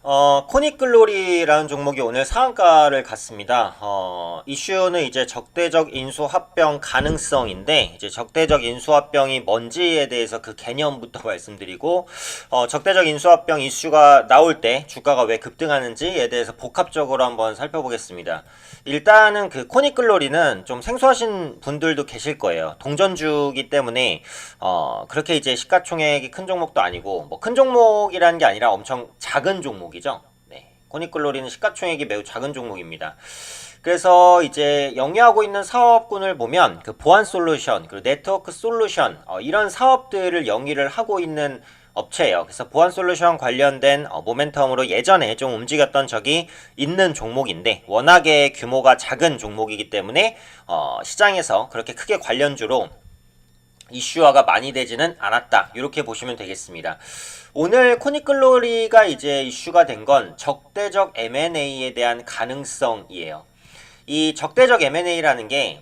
코닉글로리라는 종목이 오늘 상한가를 갔습니다. 이슈는 이제 적대적 인수합병 가능성인데, 이제 적대적 인수합병이 뭔지에 대해서 그 개념부터 말씀드리고, 적대적 인수합병 이슈가 나올 때 주가가 왜 급등하는지에 대해서 복합적으로 한번 살펴보겠습니다. 일단은 그 코닉글로리는 좀 생소하신 분들도 계실 거예요. 동전주기 때문에, 그렇게 이제 시가총액이 큰 종목도 아니고, 뭐 큰 종목이라는 게 아니라 엄청 작은 종목이죠. 네. 코닉글로리는 시가총액이 매우 작은 종목입니다. 그래서 이제 영위하고 있는 사업군을 보면 그 보안 솔루션, 그리고 네트워크 솔루션, 이런 사업들을 영위를 하고 있는 업체예요. 그래서 보안 솔루션 관련된 모멘텀으로 예전에 좀 움직였던 적이 있는 종목인데, 워낙에 규모가 작은 종목이기 때문에 시장에서 그렇게 크게 관련주로 이슈화가 많이 되지는 않았다. 이렇게 보시면 되겠습니다. 오늘 코닉글로리가 이제 이슈가 된 건 적대적 M&A에 대한 가능성이에요. 이 적대적 M&A라는 게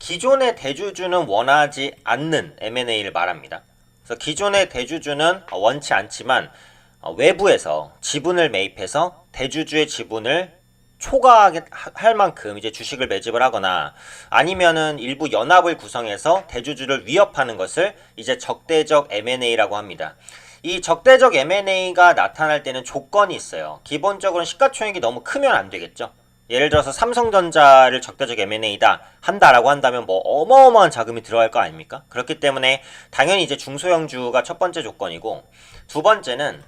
기존의 대주주는 원하지 않는 M&A를 말합니다. 그래서 기존의 대주주는 원치 않지만 외부에서 지분을 매입해서 대주주의 지분을 초과할 만큼 이제 주식을 매집을 하거나 아니면은 일부 연합을 구성해서 대주주를 위협하는 것을 이제 적대적 M&A라고 합니다. 이 적대적 M&A가 나타날 때는 조건이 있어요. 기본적으로는 시가총액이 너무 크면 안 되겠죠. 예를 들어서 삼성전자를 적대적 M&A다 한다라고 한다면 뭐 어마어마한 자금이 들어갈 거 아닙니까? 그렇기 때문에 당연히 이제 중소형주가 첫 번째 조건이고, 두 번째는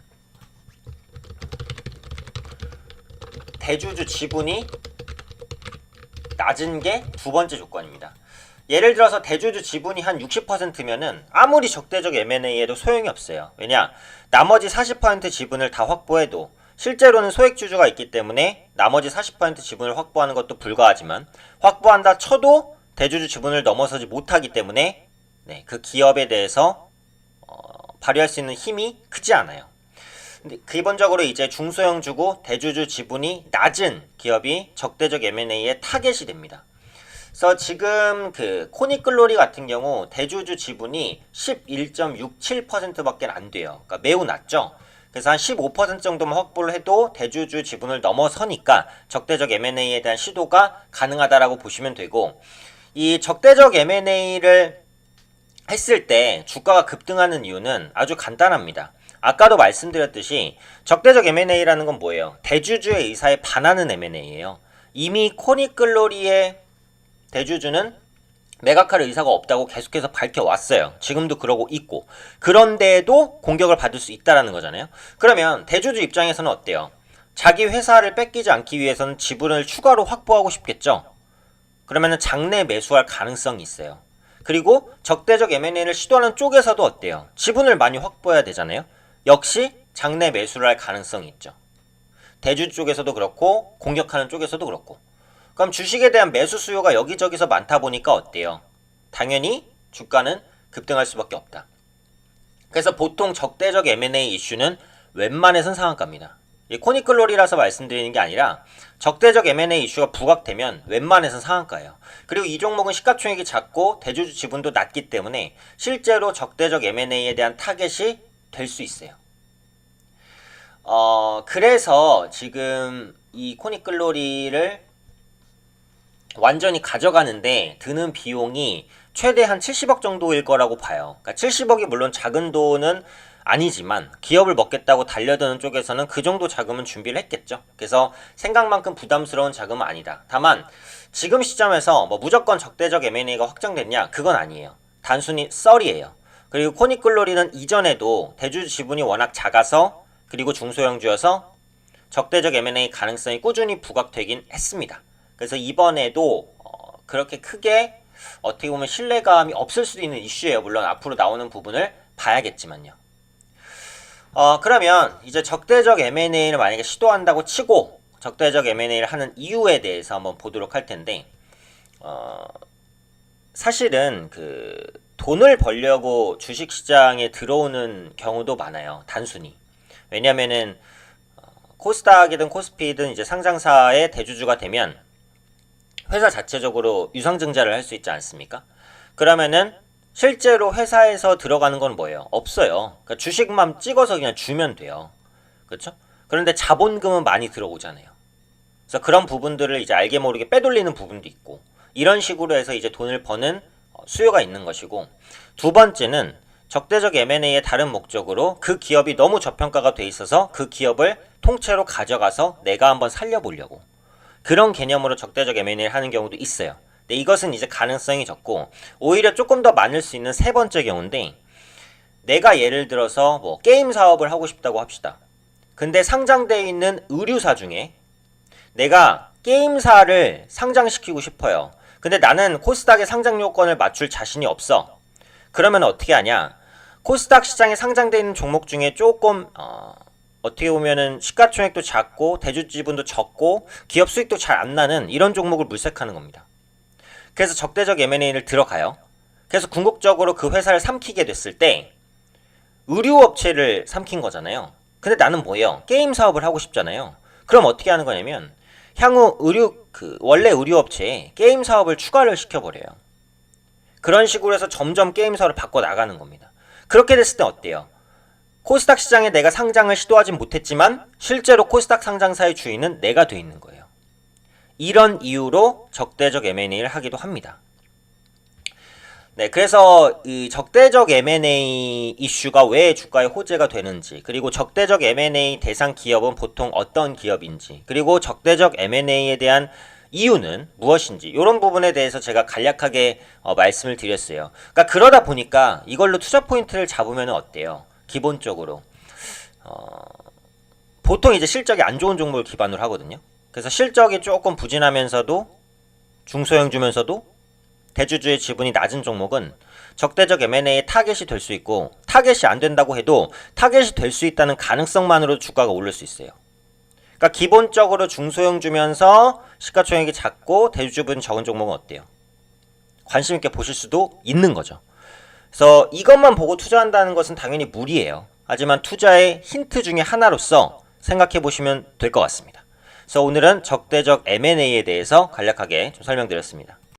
대주주 지분이 낮은 게 두 번째 조건입니다. 예를 들어서 대주주 지분이 한 60%면은 아무리 적대적 M&A에도 소용이 없어요. 왜냐? 나머지 40% 지분을 다 확보해도 실제로는 소액주주가 있기 때문에 나머지 40% 지분을 확보하는 것도 불가하지만, 확보한다 쳐도 대주주 지분을 넘어서지 못하기 때문에 그 기업에 대해서 발휘할 수 있는 힘이 크지 않아요. 근데 기본적으로 이제 중소형주고 대주주 지분이 낮은 기업이 적대적 M&A의 타겟이 됩니다. 그래서 지금 그 코닉글로리 같은 경우 대주주 지분이 11.67%밖에 안 돼요. 그러니까 매우 낮죠. 그래서 한 15% 정도만 확보를 해도 대주주 지분을 넘어서니까 적대적 M&A에 대한 시도가 가능하다라고 보시면 되고, 이 적대적 M&A를 했을 때 주가가 급등하는 이유는 아주 간단합니다. 아까도 말씀드렸듯이 적대적 M&A라는 건 뭐예요? 대주주의 의사에 반하는 M&A예요. 이미 코닉글로리의 대주주는 매각할 의사가 없다고 계속해서 밝혀왔어요. 지금도 그러고 있고. 그런데도 공격을 받을 수 있다는 거잖아요. 그러면 대주주 입장에서는 어때요? 자기 회사를 뺏기지 않기 위해서는 지분을 추가로 확보하고 싶겠죠. 그러면 장내 매수할 가능성이 있어요. 그리고 적대적 M&A를 시도하는 쪽에서도 어때요? 지분을 많이 확보해야 되잖아요. 역시 장내 매수를 할 가능성이 있죠. 대주주 쪽에서도 그렇고 공격하는 쪽에서도 그렇고. 그럼 주식에 대한 매수 수요가 여기저기서 많다 보니까 어때요? 당연히 주가는 급등할 수밖에 없다. 그래서 보통 적대적 M&A 이슈는 웬만해선 상한가입니다. 코닉글로리라서 말씀드리는 게 아니라 적대적 M&A 이슈가 부각되면 웬만해선 상한가예요. 그리고 이 종목은 시가총액이 작고 대주주 지분도 낮기 때문에 실제로 적대적 M&A에 대한 타겟이 될 수 있어요. 그래서 지금 이 코닉글로리를 완전히 가져가는데 드는 비용이 최대 한 70억 정도일 거라고 봐요. 그러니까 70억이 물론 작은 돈은 아니지만 기업을 먹겠다고 달려드는 쪽에서는 그 정도 자금은 준비를 했겠죠. 그래서 생각만큼 부담스러운 자금은 아니다. 다만 지금 시점에서 뭐 무조건 적대적 M&A가 확정됐냐? 그건 아니에요. 단순히 썰이에요. 그리고 코닉글로리는 이전에도 대주주 지분이 워낙 작아서, 그리고 중소형주여서 적대적 M&A 가능성이 꾸준히 부각되긴 했습니다. 그래서 이번에도 그렇게 크게 어떻게 보면 신뢰감이 없을 수도 있는 이슈예요. 물론 앞으로 나오는 부분을 봐야겠지만요. 그러면 이제 적대적 M&A를 만약에 시도한다고 치고 적대적 M&A를 하는 이유에 대해서 한번 보도록 할 텐데, 사실은 그 돈을 벌려고 주식시장에 들어오는 경우도 많아요. 단순히. 왜냐면은 코스닥이든 코스피든 이제 상장사의 대주주가 되면 회사 자체적으로 유상증자를 할 수 있지 않습니까? 그러면은 실제로 회사에서 들어가는 건 뭐예요? 없어요. 그러니까 주식만 찍어서 그냥 주면 돼요. 그렇죠? 그런데 자본금은 많이 들어오잖아요. 그래서 그런 부분들을 이제 알게 모르게 빼돌리는 부분도 있고, 이런 식으로 해서 이제 돈을 버는 수요가 있는 것이고, 두 번째는 적대적 M&A의 다른 목적으로 그 기업이 너무 저평가가 돼 있어서 그 기업을 통째로 가져가서 내가 한번 살려보려고, 그런 개념으로 적대적 M&A를 하는 경우도 있어요. 근데 이것은 이제 가능성이 적고, 오히려 조금 더 많을 수 있는 세 번째 경우인데, 내가 예를 들어서 뭐 게임 사업을 하고 싶다고 합시다. 근데 상장되어 있는 의류사 중에 내가 게임사를 상장시키고 싶어요. 근데 나는 코스닥의 상장 요건을 맞출 자신이 없어. 그러면 어떻게 하냐? 코스닥 시장에 상장되어 있는 종목 중에 조금 어떻게 보면은 시가총액도 작고 대주 지분도 적고 기업 수익도 잘 안 나는 이런 종목을 물색하는 겁니다. 그래서 적대적 M&A를 들어가요. 그래서 궁극적으로 그 회사를 삼키게 됐을 때 의류업체를 삼킨 거잖아요. 근데 나는 뭐예요? 게임 사업을 하고 싶잖아요. 그럼 어떻게 하는 거냐면 향후 원래 의류업체에 게임 사업을 추가를 시켜버려요. 그런 식으로 해서 점점 게임 사업을 바꿔 나가는 겁니다. 그렇게 됐을 때 어때요? 코스닥 시장에 내가 상장을 시도하진 못했지만 실제로 코스닥 상장사의 주인은 내가 돼 있는 거예요. 이런 이유로 적대적 M&A를 하기도 합니다. 네, 그래서 이 적대적 M&A 이슈가 왜 주가에 호재가 되는지, 그리고 적대적 M&A 대상 기업은 보통 어떤 기업인지, 그리고 적대적 M&A에 대한 이유는 무엇인지, 이런 부분에 대해서 제가 간략하게 말씀을 드렸어요. 그러니까 그러다 보니까 이걸로 투자 포인트를 잡으면 어때요? 기본적으로 보통 이제 실적이 안 좋은 종목을 기반으로 하거든요. 그래서 실적이 조금 부진하면서도 중소형 주면서도 대주주의 지분이 낮은 종목은 적대적 M&A의 타겟이 될 수 있고, 타겟이 안 된다고 해도 타겟이 될 수 있다는 가능성만으로도 주가가 오를 수 있어요. 그러니까 기본적으로 중소형 주면서 시가총액이 작고 대주주분 적은 종목은 어때요? 관심 있게 보실 수도 있는 거죠. 그래서 이것만 보고 투자한다는 것은 당연히 무리예요. 하지만 투자의 힌트 중에 하나로서 생각해 보시면 될 것 같습니다. 그래서 오늘은 적대적 M&A에 대해서 간략하게 좀 설명드렸습니다.